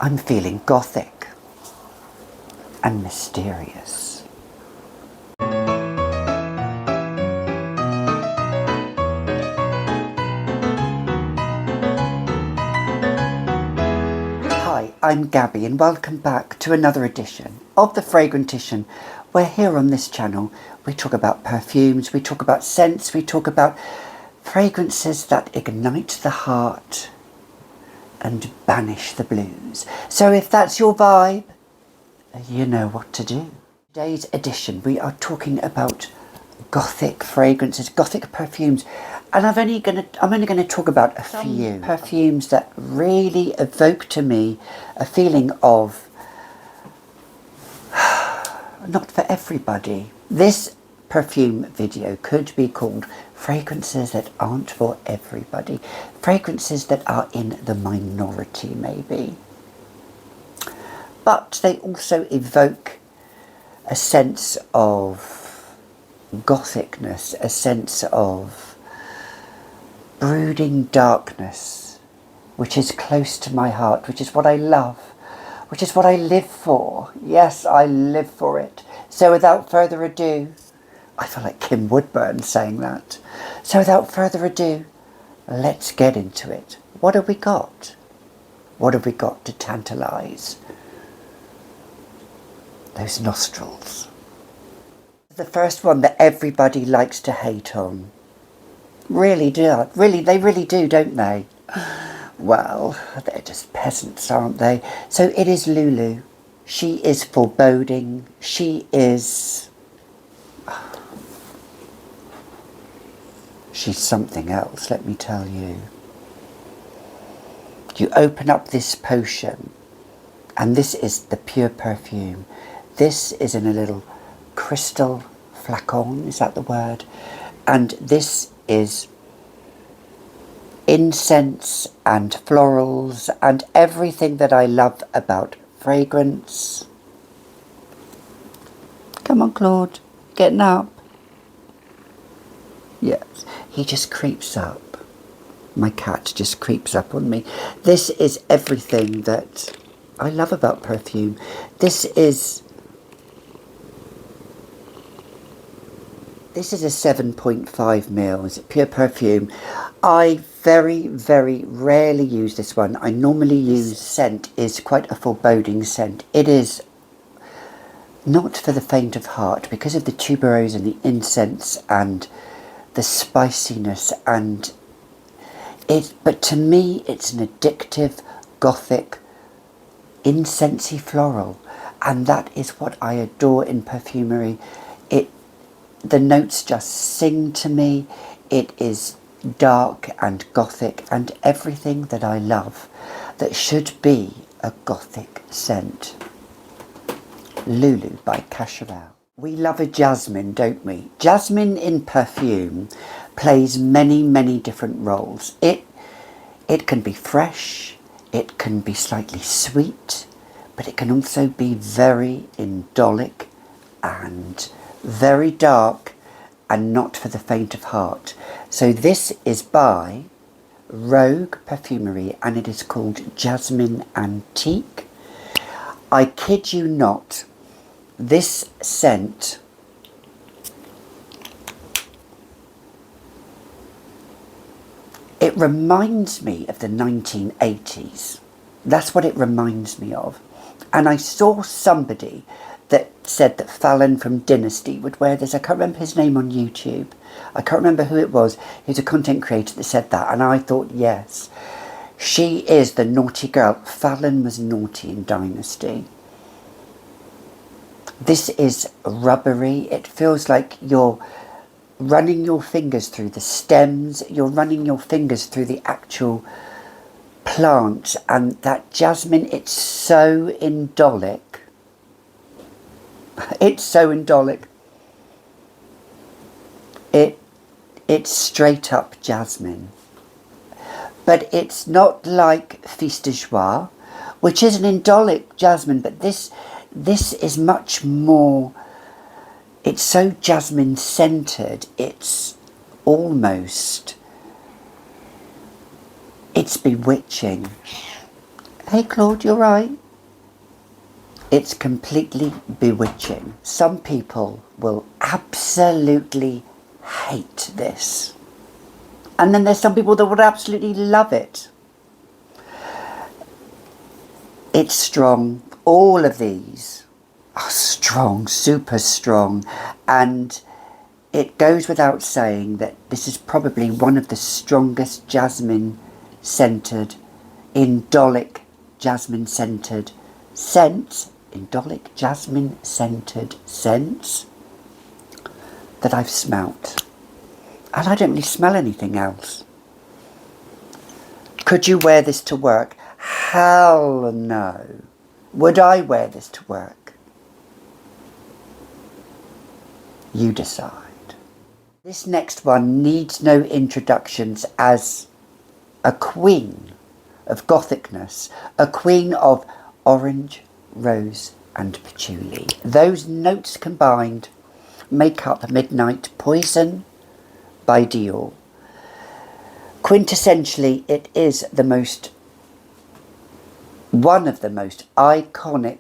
I'm feeling gothic and mysterious. Hi, I'm Gabby and welcome back to another edition of the Fragrantician, where here on this channel we talk about perfumes, we talk about scents, we talk about fragrances that ignite the heart and banish the blues. So if that's your vibe, you know what to do. Today's edition we are talking about gothic fragrances, gothic perfumes, and I'm only gonna talk about a few perfumes that really evoke to me a feeling of not for everybody. This perfume video could be called fragrances that aren't for everybody, fragrances that are in the minority maybe, but they also evoke a sense of gothicness, a sense of brooding darkness, which is close to my heart, which is what I love, which is what I live for. Yes, I live for it. So without further ado, I feel like Kim Woodburn saying that. So without further ado, let's get into it. What have we got? What have we got to tantalise those nostrils? The first one that everybody likes to hate on. Really do. They really do, don't they? Well, they're just peasants, aren't they? So it is Lulu. She is foreboding. She's something else, let me tell you. You open up this potion, and this is the pure perfume. This is in a little crystal flacon, is that the word? And this is incense and florals and everything that I love about fragrance. Come on, Claude, getting up. Yes, he just creeps up. My cat just creeps up on me. This is everything that I love about perfume. This is a 7.5 mils pure perfume. I very, very rarely use this one. I normally use scent is quite a foreboding scent. It is not for the faint of heart because of the tuberose and the incense and the spiciness and it, but to me it's an addictive gothic incensey floral, and that is what I adore in perfumery. The notes just sing to me. It is dark and gothic and everything that I love that should be a gothic scent. Lulu by Cacharel. We love a jasmine, don't we? Jasmine in perfume plays many, many different roles. It can be fresh, it can be slightly sweet, but it can also be very indolic and very dark and not for the faint of heart. So this is by Rogue Perfumery and it is called Jasmine Antique. I kid you not, this scent it reminds me of the 1980s. That's what it reminds me of. And I saw somebody that said that Fallon from Dynasty would wear this. I can't remember his name on YouTube. I can't remember who it was. He was a content creator that said that. And I thought, yes, she is the naughty girl. Fallon was naughty in Dynasty. This is rubbery. It feels like you're running your fingers through the stems. You're running your fingers through the actual plant. And that jasmine, it's so indolic. It's so indolic. It's straight up jasmine. But it's not like Fils de Joie, which is an indolic jasmine, but this is much more, it's so jasmine scented, it's almost, it's bewitching. Hey Claude, you're right. It's completely bewitching. Some people will absolutely hate this. And then there's some people that would absolutely love it. It's strong. All of these are strong, super strong. And it goes without saying that this is probably one of the strongest jasmine-scented, indolic jasmine-scented scents, indolic jasmine-scented scents that I've smelt. And I don't really smell anything else. Could you wear this to work? Hell no. Would I wear this to work? You decide. This next one needs no introductions as a queen of gothicness, a queen of orange, rose and patchouli. Those notes combined make up Midnight Poison by Dior. Quintessentially, it is one of the most iconic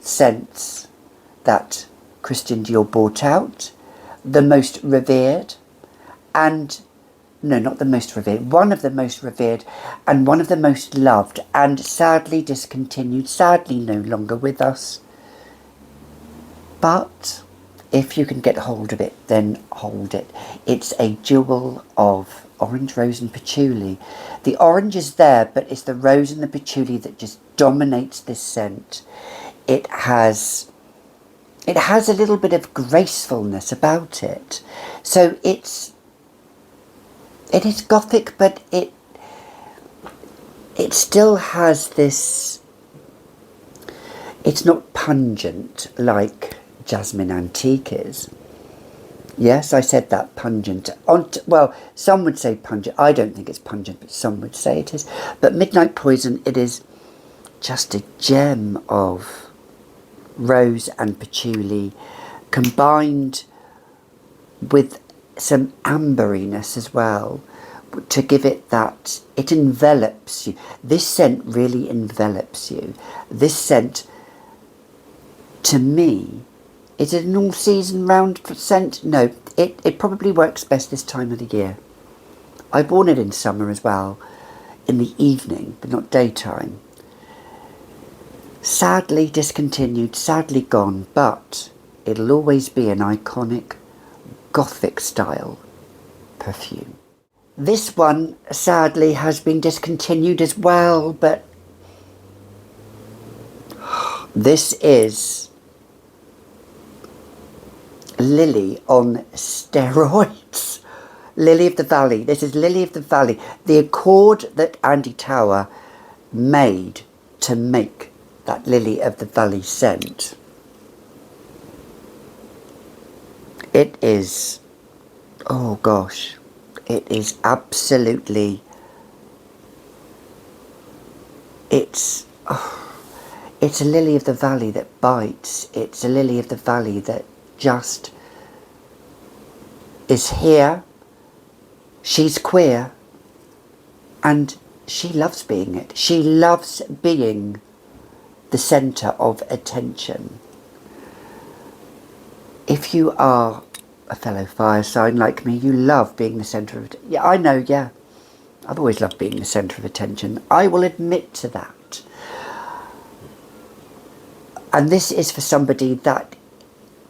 scents that Christian Dior brought out, the most revered, and no, not the most revered, one of the most revered and one of the most loved, and sadly discontinued, sadly no longer with us. But if you can get hold of it, then hold it. It's a jewel of orange, rose and patchouli. The orange is there, but it's the rose and the patchouli that just dominates this scent. It has a little bit of gracefulness about it. So it is gothic, but it still has this, it's not pungent like Jasmine Antique is. Yes, I said that, pungent. Well, some would say pungent. I don't think it's pungent, but some would say it is. But Midnight Poison, it is just a gem of rose and patchouli combined with some amberiness as well to give it that, it envelops you. This scent really envelops you. This scent, to me, is it an all-season round scent? No, it probably works best this time of the year. I've worn it in summer as well, in the evening, but not daytime. Sadly discontinued, sadly gone, but it'll always be an iconic Gothic style perfume. This one, sadly, has been discontinued as well, but this is Lily on steroids. Lily of the Valley. This is Lily of the Valley. The accord that Andy Tauer made to make that Lily of the Valley scent. It is, oh gosh, it is absolutely, it's a lily of the valley that bites. It's a lily of the valley that just is here. She's queer and she loves being it. She loves being the centre of attention. If you are a fellow fire sign like me, you love being the centre of attention. Yeah, I know, yeah. I've always loved being the centre of attention. I will admit to that. And this is for somebody that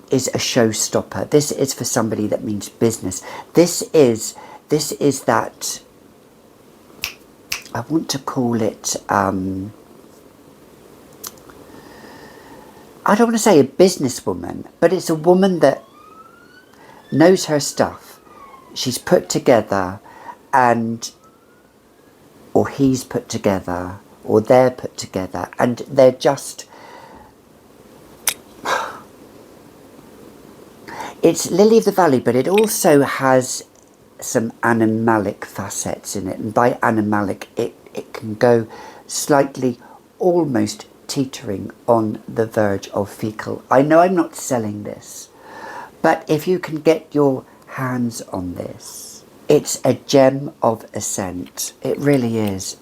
is a showstopper. This is for somebody that means business. This is that, I want to call it, I don't want to say a businesswoman, but it's a woman that knows her stuff. She's put together, or he's put together, or they're put together, and they're just, it's Lily of the Valley, but it also has some animalic facets in it. And by animalic, it can go slightly, almost teetering on the verge of fecal. I know I'm not selling this, but if you can get your hands on this, it's a gem of a scent. It really is.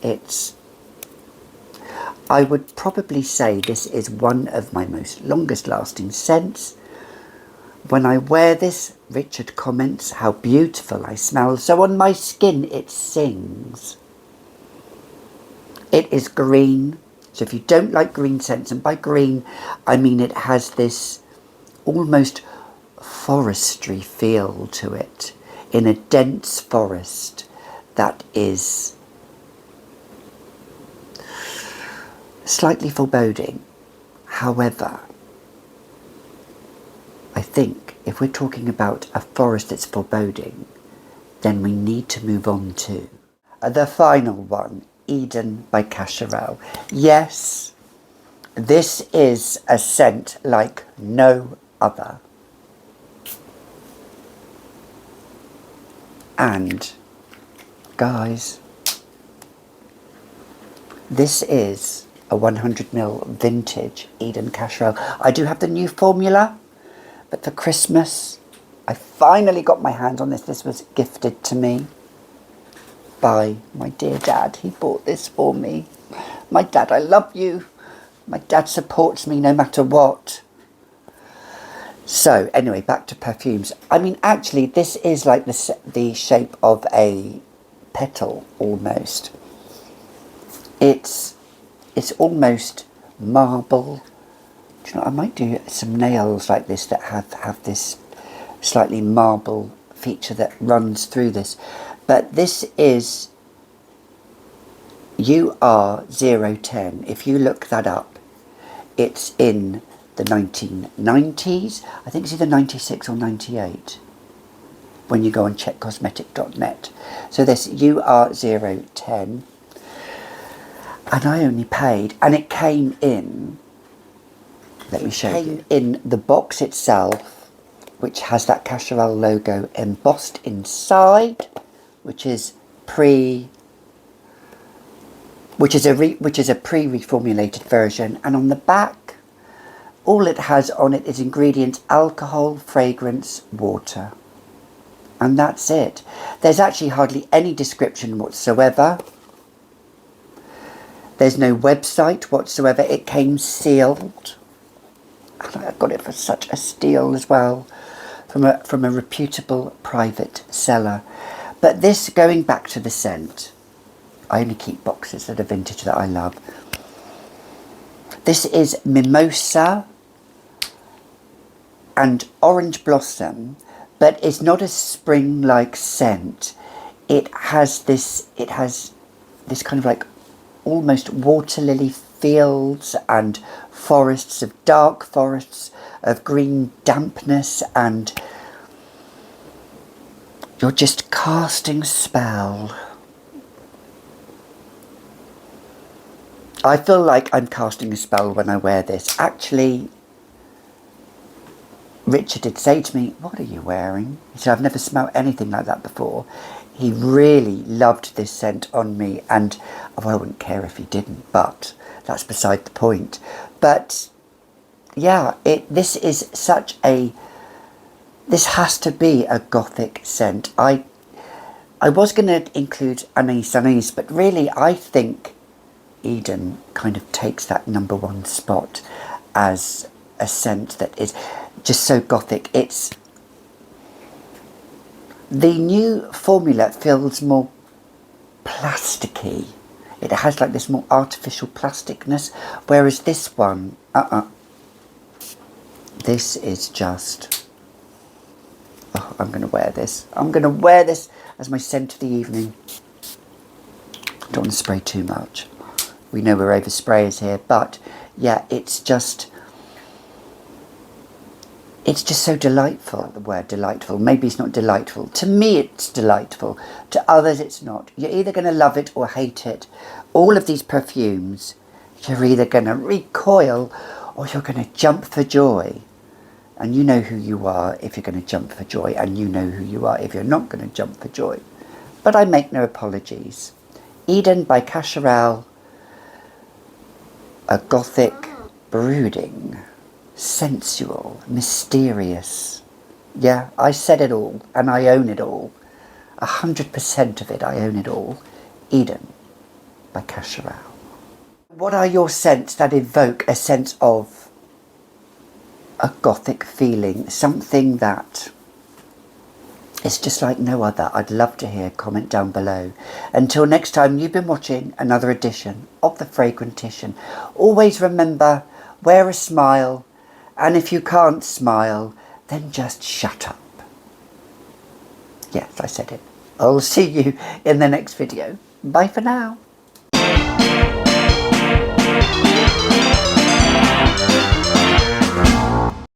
I would probably say this is one of my most longest lasting scents. When I wear this, Richard comments how beautiful I smell, so on my skin it sings. It is green, so if you don't like green scents, and by green I mean it has this almost forestry feel to it, in a dense forest that is slightly foreboding. However, I think if we're talking about a forest that's foreboding, then we need to move on to the final one, Eden by Cacharel. Yes, this is a scent like no other. And guys, this is a 100ml vintage Eden Cacharel. I do have the new formula, but for Christmas I finally got my hands on this. This was gifted to me by my dear dad. He bought this for me. My dad, I love you. My dad supports me no matter what. So anyway, back to perfumes. I mean, actually this is like the shape of a petal almost. It's almost marble. Do you know, I might do some nails like this that have this slightly marble feature that runs through this. But this is UR010. If you look that up, it's in the 1990s. I think it's either 96 or 98 when you go on checkcosmetic.net. So this UR010, and I only paid, and it came in, let me show you, in the box itself, which has that Cacharel logo embossed inside, which is a pre-reformulated version, and on the back all it has on it is ingredients: alcohol, fragrance, water, and that's it. There's actually hardly any description whatsoever. There's no website whatsoever. It came sealed, and I got it for such a steal as well, from a reputable private seller. But this, going back to the scent, I only keep boxes that are vintage that I love. This is mimosa and orange blossom, but it's not a spring-like scent. It has this kind of like almost water lily fields and forests of dark forests of green dampness, and you're just casting spell. I feel like I'm casting a spell when I wear this. Actually, Richard did say to me, "What are you wearing?" He said, "I've never smelled anything like that before." He really loved this scent on me, and I wouldn't care if he didn't, but that's beside the point. But yeah, this is such a, this has to be a Gothic scent. I was going to include anise, but really I think Eden kind of takes that #1 spot as a scent that is just so Gothic. It's the new formula feels more plasticky. It has like this more artificial plasticness, whereas this one, this is just, oh, I'm going to wear this. I'm going to wear this as my scent of the evening. Don't want to spray too much. We know we're over sprayers here, but yeah, it's just so delightful. The word delightful, maybe it's not delightful. To me it's delightful, to others it's not. You're either going to love it or hate it. All of these perfumes, you're either going to recoil or you're going to jump for joy. And you know who you are if you're going to jump for joy, and you know who you are if you're not going to jump for joy. But I make no apologies. Eden by Cacharel, a Gothic, brooding, sensual, mysterious. Yeah, I said it all, and I own it all. 100% of it, I own it all. Eden by Cacharel. what are your scents that evoke a sense of a Gothic feeling? Something that is just like no other. I'd love to hear. Comment down below. Until next time, you've been watching another edition of The Fragrantician. Always remember, wear a smile. And if you can't smile, then just shut up. Yes, I said it. I'll see you in the next video. Bye for now.